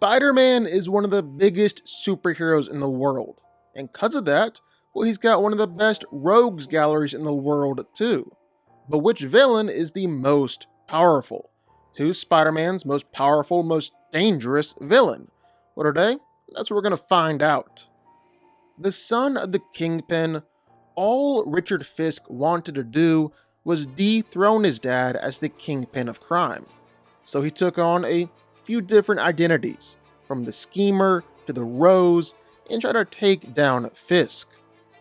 Spider-Man is one of the biggest superheroes in the world, and because of that, well, he's got one of the best rogues galleries in the world too. But which villain is the most powerful? Who's Spider-Man's most powerful, most dangerous villain? What are they? That's what we're going to find out. The son of the Kingpin, all Richard Fisk wanted to do was dethrone his dad as the Kingpin of crime. So he took on a few different identities, from the schemer to the rose, and tried to take down Fisk.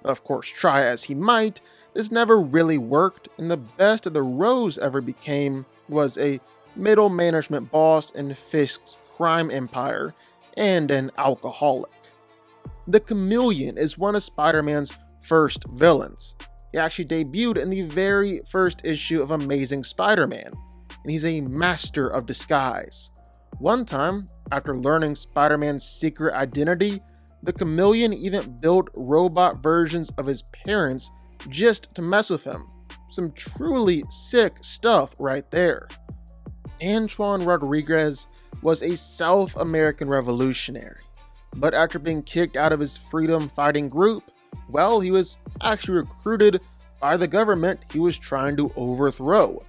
Of course, try as he might, this never really worked, and the best the Rose ever became was a middle management boss in Fisk's crime empire and an alcoholic. The Chameleon is one of Spider-Man's first villains. He actually debuted in the very first issue of Amazing Spider-Man, and he's a master of disguise. One time, after learning Spider-Man's secret identity, the Chameleon even built robot versions of his parents just to mess with him. Some truly sick stuff right there. Antoine Rodriguez was a South American revolutionary, but after being kicked out of his freedom fighting group, well, he was actually recruited by the government he was trying to overthrow,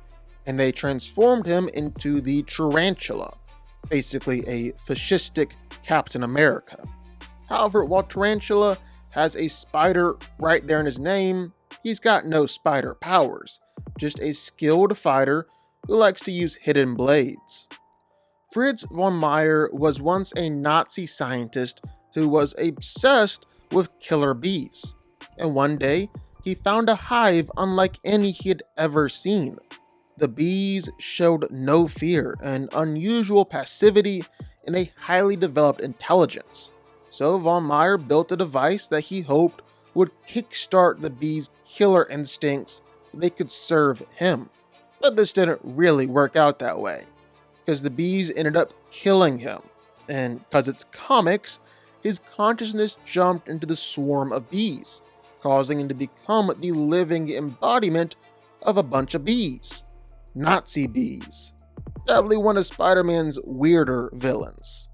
and they transformed him into the Tarantula, basically a fascistic Captain America. However, while Tarantula has a spider right there in his name, he's got no spider powers, just a skilled fighter who likes to use hidden blades. Fritz von Meyer was once a Nazi scientist who was obsessed with killer bees, and one day he found a hive unlike any he had ever seen. The bees showed no fear, an unusual passivity, and a highly developed intelligence. So von Meyer built a device that he hoped would kickstart the bees' killer instincts so they could serve him. But this didn't really work out that way, because the bees ended up killing him, and because it's comics, his consciousness jumped into the swarm of bees, causing him to become the living embodiment of a bunch of bees. Nazi bees. Definitely one of Spider-Man's weirder villains.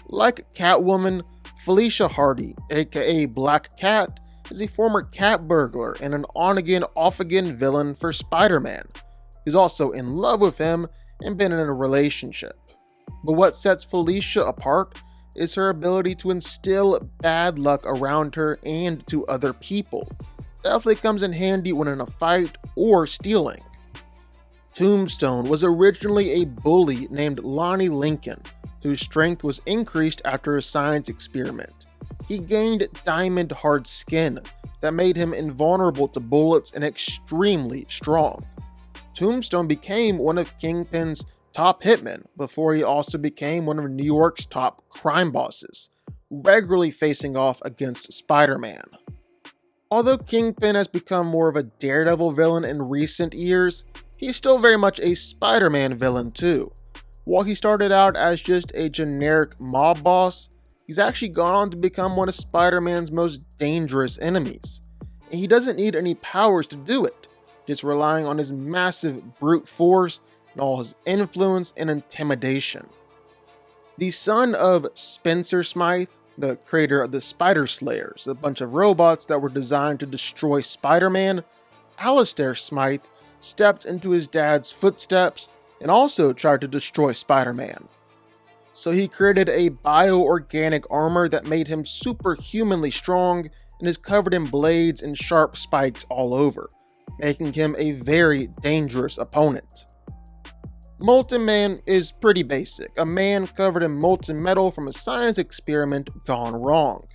Like Catwoman, Felicia Hardy, aka Black Cat, is a former cat burglar and an on-again, off-again villain for Spider-Man, who's also in love with him and been in a relationship. But what sets Felicia apart is her ability to instill bad luck around her and to other people. Definitely comes in handy when in a fight or stealing. Tombstone was originally a bully named Lonnie Lincoln, whose strength was increased after a science experiment. He gained diamond-hard skin that made him invulnerable to bullets and extremely strong. Tombstone became one of Kingpin's top hitmen before he also became one of New York's top crime bosses, regularly facing off against Spider-Man. Although Kingpin has become more of a Daredevil villain in recent years, he's still very much a Spider-Man villain too. While he started out as just a generic mob boss, he's actually gone on to become one of Spider-Man's most dangerous enemies. And he doesn't need any powers to do it, just relying on his massive brute force and all his influence and intimidation. The son of Spencer Smythe, the creator of the Spider Slayers, a bunch of robots that were designed to destroy Spider-Man, Alistair Smythe stepped into his dad's footsteps and also tried to destroy Spider-Man. So he created a bioorganic armor that made him superhumanly strong and is covered in blades and sharp spikes all over, making him a very dangerous opponent. Molten Man is pretty basic, a man covered in molten metal from a science experiment gone wrong.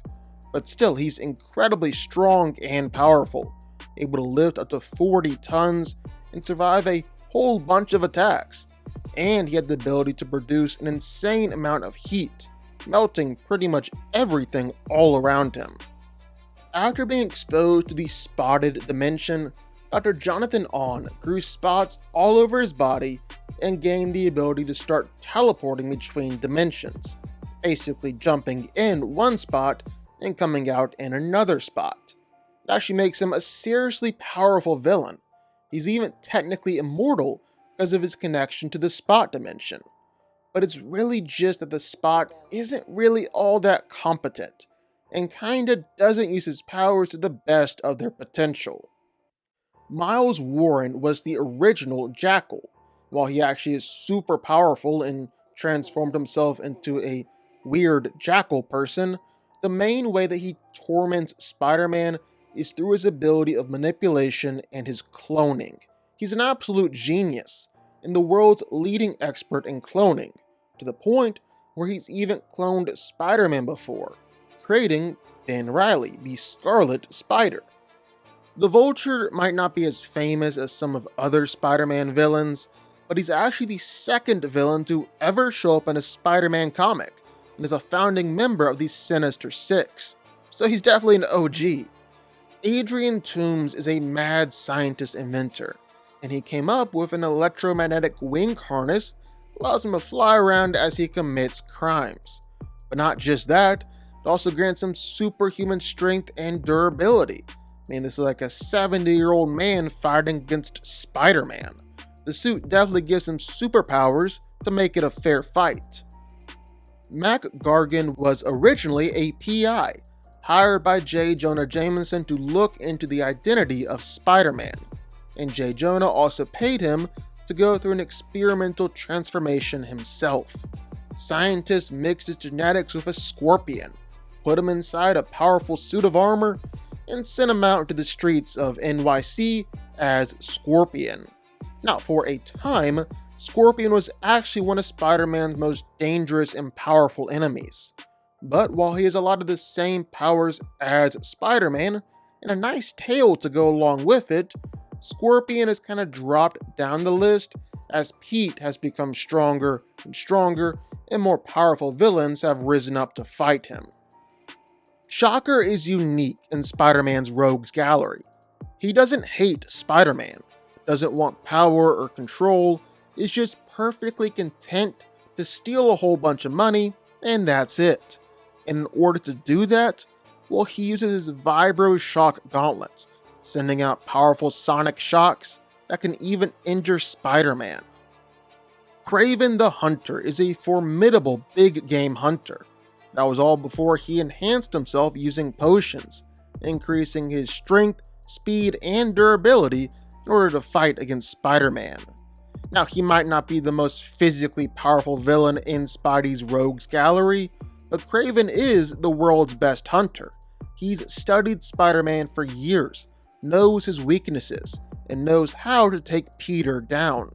But still, he's incredibly strong and powerful, able to lift up to 40 tons and survive a whole bunch of attacks. And he had the ability to produce an insane amount of heat, melting pretty much everything all around him. After being exposed to the spotted dimension, Dr. Jonathan Ahn grew spots all over his body and gained the ability to start teleporting between dimensions, basically jumping in one spot and coming out in another spot. It actually makes him a seriously powerful villain. He's even technically immortal because of his connection to the spot dimension. but it's really just that the Spot isn't really all that competent, and kinda doesn't use his powers to the best of their potential. Miles Warren was the original Jackal. While he actually is super powerful and transformed himself into a weird jackal person, the main way that he torments Spider-Man is through his ability of manipulation and his cloning. He's an absolute genius, and the world's leading expert in cloning, to the point where he's even cloned Spider-Man before, creating Ben Reilly, the Scarlet Spider. The Vulture might not be as famous as some of other Spider-Man villains, but he's actually the second villain to ever show up in a Spider-Man comic, and is a founding member of the Sinister Six, so he's definitely an OG. Adrian Toomes is a mad scientist inventor, and he came up with an electromagnetic wing harness that allows him to fly around as he commits crimes. But not just that, it also grants him superhuman strength and durability. I mean, this is like a 70-year-old man fighting against Spider-Man. The suit definitely gives him superpowers to make it a fair fight. Mac Gargan was originally a PI, hired by J. Jonah Jameson to look into the identity of Spider-Man, and J. Jonah also paid him to go through an experimental transformation himself. Scientists mixed his genetics with a scorpion, put him inside a powerful suit of armor, and sent him out into the streets of NYC as Scorpion. Now, for a time, Scorpion was actually one of Spider-Man's most dangerous and powerful enemies. But while he has a lot of the same powers as Spider-Man, and a nice tail to go along with it, Scorpion has kind of dropped down the list as Pete has become stronger and stronger, and more powerful villains have risen up to fight him. Shocker is unique in Spider-Man's rogues gallery. He doesn't hate Spider-Man, doesn't want power or control, is just perfectly content to steal a whole bunch of money, and that's it. And in order to do that, well, he uses his Vibro Shock gauntlets, sending out powerful sonic shocks that can even injure Spider-Man. Kraven the Hunter is a formidable big game hunter. That was all before he enhanced himself using potions, increasing his strength, speed, and durability in order to fight against Spider-Man. Now, he might not be the most physically powerful villain in Spidey's rogues gallery, but Kraven is the world's best hunter. He's studied Spider-Man for years, knows his weaknesses, and knows how to take Peter down.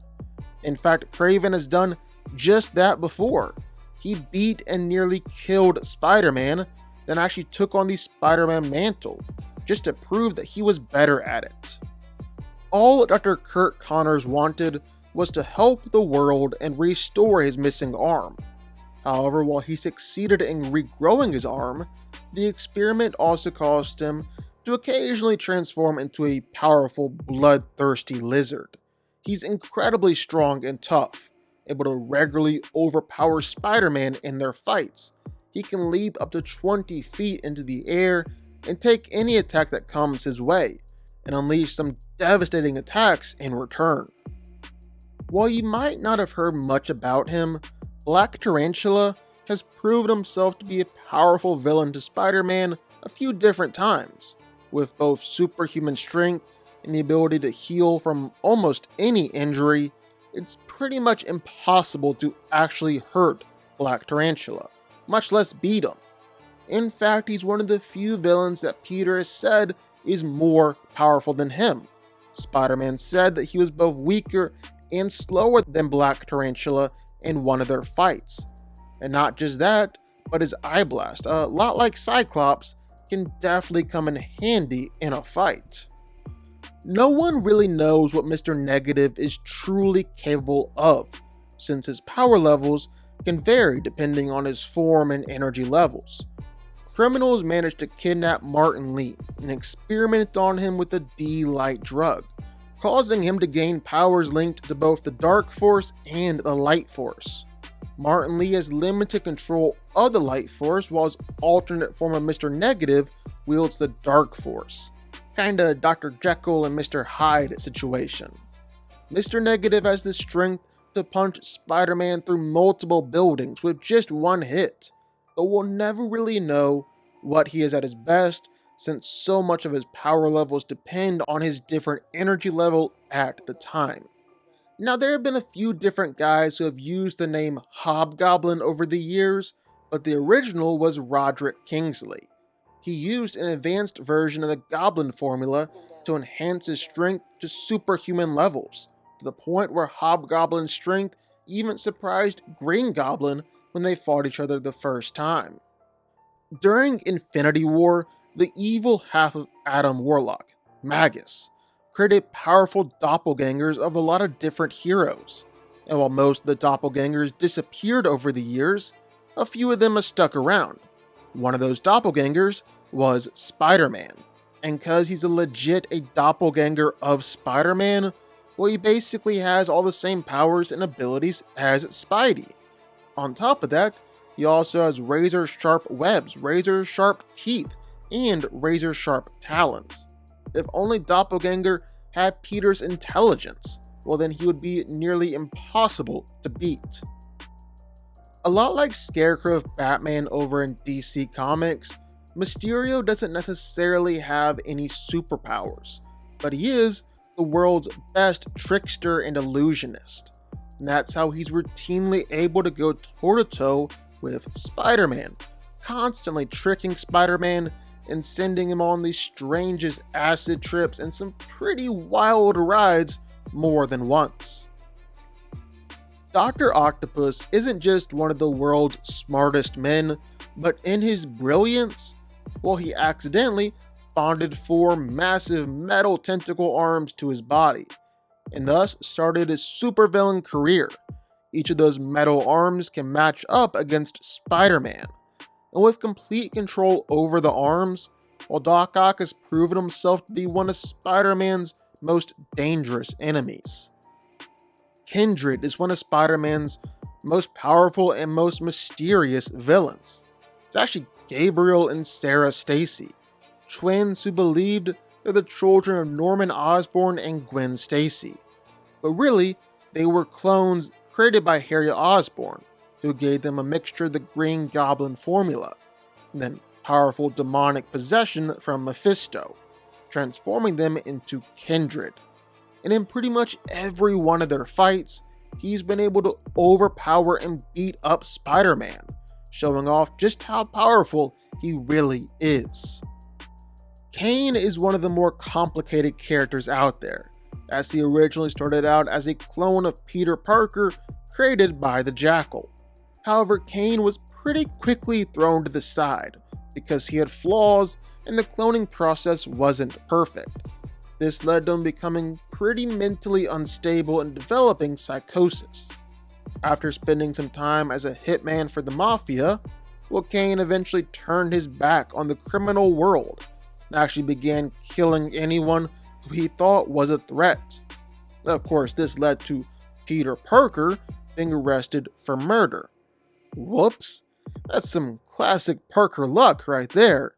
In fact, Kraven has done just that before. He beat and nearly killed Spider-Man, then actually took on the Spider-Man mantle, just to prove that he was better at it. All Dr. Kurt Connors wanted was to help the world and restore his missing arm. However, while he succeeded in regrowing his arm, the experiment also caused him to occasionally transform into a powerful, bloodthirsty lizard. He's incredibly strong and tough, able to regularly overpower Spider-Man in their fights. He can leap up to 20 feet into the air and take any attack that comes his way, and unleash some devastating attacks in return. While you might not have heard much about him, Black Tarantula has proven himself to be a powerful villain to Spider-Man a few different times, with both superhuman strength and the ability to heal from almost any injury. It's pretty much impossible to actually hurt Black Tarantula, much less beat him. In fact, he's one of the few villains that Peter has said is more powerful than him. Spider-Man said that he was both weaker and slower than Black Tarantula in one of their fights. And not just that, but his Eye Blast, a lot like Cyclops, can definitely come in handy in a fight. No one really knows what Mr. Negative is truly capable of, since his power levels can vary depending on his form and energy levels. Criminals managed to kidnap Martin Lee and experiment on him with the D-Light drug, causing him to gain powers linked to both the Dark Force and the Light Force. Martin Lee has limited control of the Light Force, while his alternate form of Mr. Negative wields the Dark Force. Kinda Dr. Jekyll and Mr. Hyde situation. Mr. Negative has the strength to punch Spider-Man through multiple buildings with just one hit, but we'll never really know what he is at his best since so much of his power levels depend on his different energy level at the time. Now, there have been a few different guys who have used the name Hobgoblin over the years, but the original was Roderick Kingsley. He used an advanced version of the Goblin formula to enhance his strength to superhuman levels, to the point where Hobgoblin's strength even surprised Green Goblin when they fought each other the first time. During Infinity War, the evil half of Adam Warlock, Magus, created powerful doppelgangers of a lot of different heroes, and while most of the doppelgangers disappeared over the years, a few of them have stuck around. One of those doppelgangers was Spider-Man, and cause he's a doppelganger of Spider-Man, well, he basically has all the same powers and abilities as Spidey. On top of that, he also has razor-sharp webs, razor-sharp teeth, and razor-sharp talons. If only Doppelganger had Peter's intelligence, well then he would be nearly impossible to beat. A lot like Scarecrow of Batman over in DC Comics, Mysterio doesn't necessarily have any superpowers, but he is the world's best trickster and illusionist. And that's how he's routinely able to go toe-to-toe with Spider-Man, constantly tricking Spider-Man and sending him on the strangest acid trips and some pretty wild rides more than once. Dr. Octopus isn't just one of the world's smartest men, but in his brilliance, well, he accidentally bonded 4 massive metal tentacle arms to his body, and thus started his supervillain career. Each of those metal arms can match up against Spider-Man, and with complete control over the arms, while Doc Ock has proven himself to be one of Spider-Man's most dangerous enemies. Kindred is one of Spider-Man's most powerful and most mysterious villains. It's actually Gabriel and Sarah Stacy, twins who believed they're the children of Norman Osborn and Gwen Stacy. But really, they were clones created by Harry Osborn, who gave them a mixture of the Green Goblin formula, and then powerful demonic possession from Mephisto, transforming them into Kindred. And in pretty much every one of their fights, he's been able to overpower and beat up Spider-Man, showing off just how powerful he really is. Kane is one of the more complicated characters out there, as he originally started out as a clone of Peter Parker created by the Jackal. However, Kane was pretty quickly thrown to the side because he had flaws and the cloning process wasn't perfect. This led to him becoming pretty mentally unstable and developing psychosis. After spending some time as a hitman for the Mafia, well, Kane eventually turned his back on the criminal world and actually began killing anyone who he thought was a threat. Of course, this led to Peter Parker being arrested for murder. Whoops, that's some classic Parker luck right there.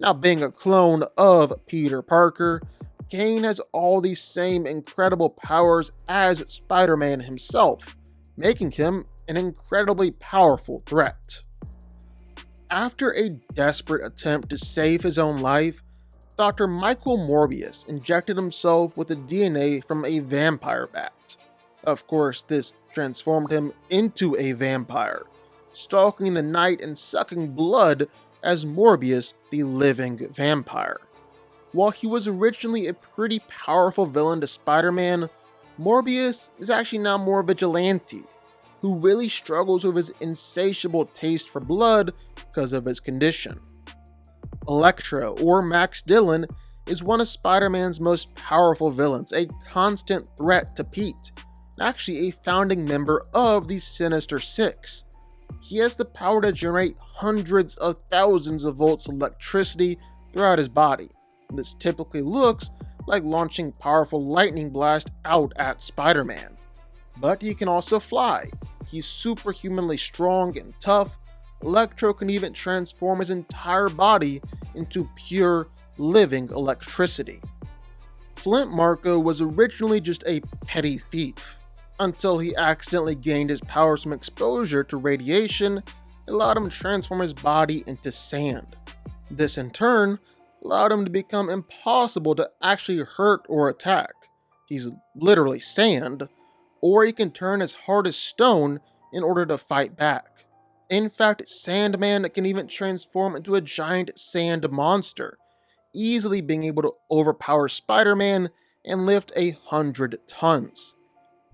Now, being a clone of Peter Parker, Kane has all these same incredible powers as Spider-Man himself, making him an incredibly powerful threat. After a desperate attempt to save his own life, Dr. Michael Morbius injected himself with the DNA from a vampire bat. Of course, this transformed him into a vampire, stalking the night and sucking blood as Morbius the living vampire. While he was originally a pretty powerful villain to Spider-Man, Morbius is actually now more vigilante, who really struggles with his insatiable taste for blood because of his condition. Electro, or Max Dillon, is one of Spider-Man's most powerful villains, a constant threat to Pete, and actually a founding member of the Sinister Six. He has the power to generate hundreds of thousands of volts of electricity throughout his body. This typically looks like launching powerful lightning blast out at Spider-Man. But he can also fly. He's superhumanly strong and tough. Electro can even transform his entire body into pure, living electricity. Flint Marko was originally just a petty thief. until he accidentally gained his powers from exposure to radiation, it allowed him to transform his body into sand. This in turn allowed him to become impossible to actually hurt or attack. He's literally sand, or he can turn as hard as stone in order to fight back. In fact, Sandman can even transform into a giant sand monster, easily being able to overpower Spider-Man and lift 100 tons.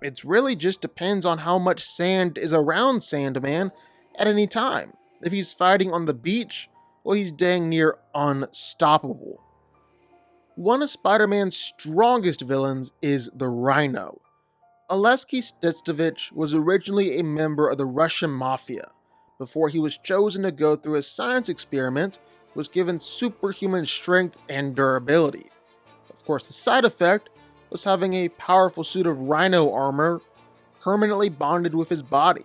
It really just depends on how much sand is around Sandman at any time. If he's fighting on the beach, well, he's dang near unstoppable. One of Spider-Man's strongest villains is the Rhino. Alexei Stistovich was originally a member of the Russian Mafia. Before he was chosen to go through a science experiment, was given superhuman strength and durability. Of course, the side effect was having a powerful suit of Rhino armor permanently bonded with his body.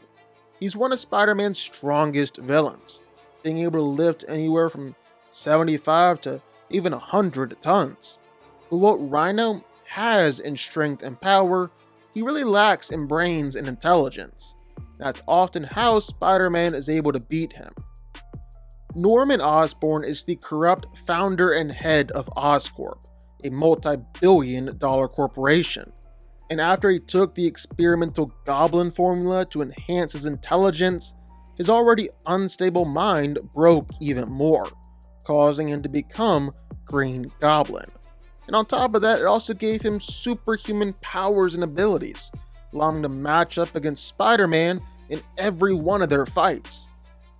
He's one of Spider-Man's strongest villains, being able to lift anywhere from 75 to even 100 tons. But what Rhino has in strength and power, he really lacks in brains and intelligence. That's often how Spider-Man is able to beat him. Norman Osborn is the corrupt founder and head of Oscorp, a multi-billion-dollar corporation. And after he took the experimental goblin formula to enhance his intelligence, his already unstable mind broke even more, causing him to become Green Goblin. And on top of that, it also gave him superhuman powers and abilities, allowing him to match up against Spider-Man in every one of their fights.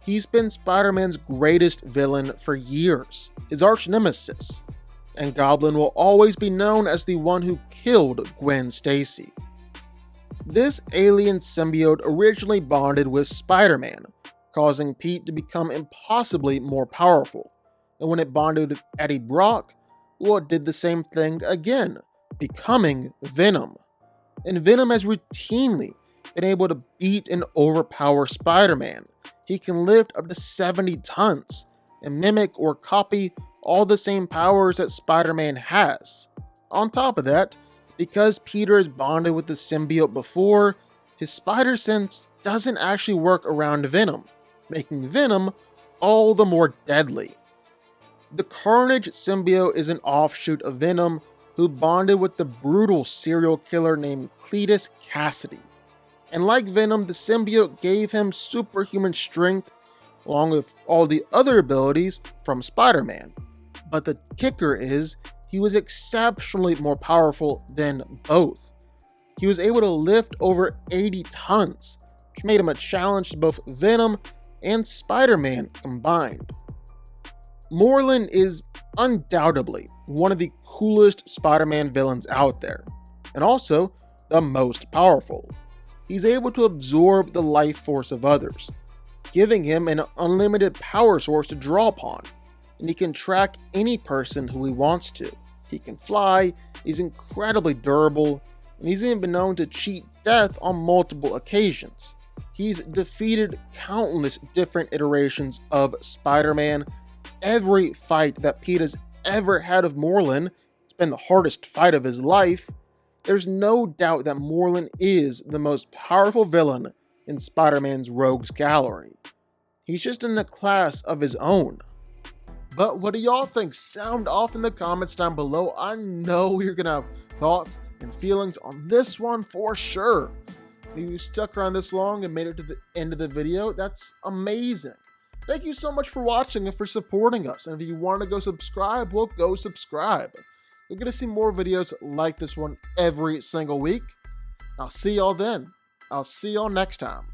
He's been Spider-Man's greatest villain for years, his arch nemesis, and Goblin will always be known as the one who killed Gwen Stacy. This alien symbiote originally bonded with Spider-Man, causing Pete to become impossibly more powerful, and when it bonded with Eddie Brock, well, it did the same thing again, becoming Venom. And Venom has routinely been able to beat and overpower Spider-Man. He can lift up to 70 tons and mimic or copy all the same powers that Spider-Man has. On top of that, because Peter is bonded with the symbiote before, his spider sense doesn't actually work around Venom, making Venom all the more deadly. The Carnage symbiote is an offshoot of Venom who bonded with the brutal serial killer named Cletus Cassidy. And like Venom, the symbiote gave him superhuman strength along with all the other abilities from Spider-Man. But the kicker is, he was exceptionally more powerful than both. He was able to lift over 80 tons, which made him a challenge to both Venom and Spider-Man combined. Morlun is undoubtedly one of the coolest Spider-Man villains out there, and also the most powerful. He's able to absorb the life force of others, giving him an unlimited power source to draw upon, and he can track any person who he wants to. He can fly, he's incredibly durable, and he's even been known to cheat death on multiple occasions. He's defeated countless different iterations of Spider-Man. Every fight that Pete has ever had of Morlun has been the hardest fight of his life. There's no doubt that Morlun is the most powerful villain in Spider-Man's rogues gallery. He's just in a class of his own. But what do y'all think? Sound off in the comments down below. I know you're gonna have thoughts and feelings on this one for sure. If you stuck around this long and made it to the end of the video, that's amazing. Thank you so much for watching and for supporting us. And if you want to go subscribe, well, go subscribe. You're going to see more videos like this one every single week. I'll see y'all then. I'll see y'all next time.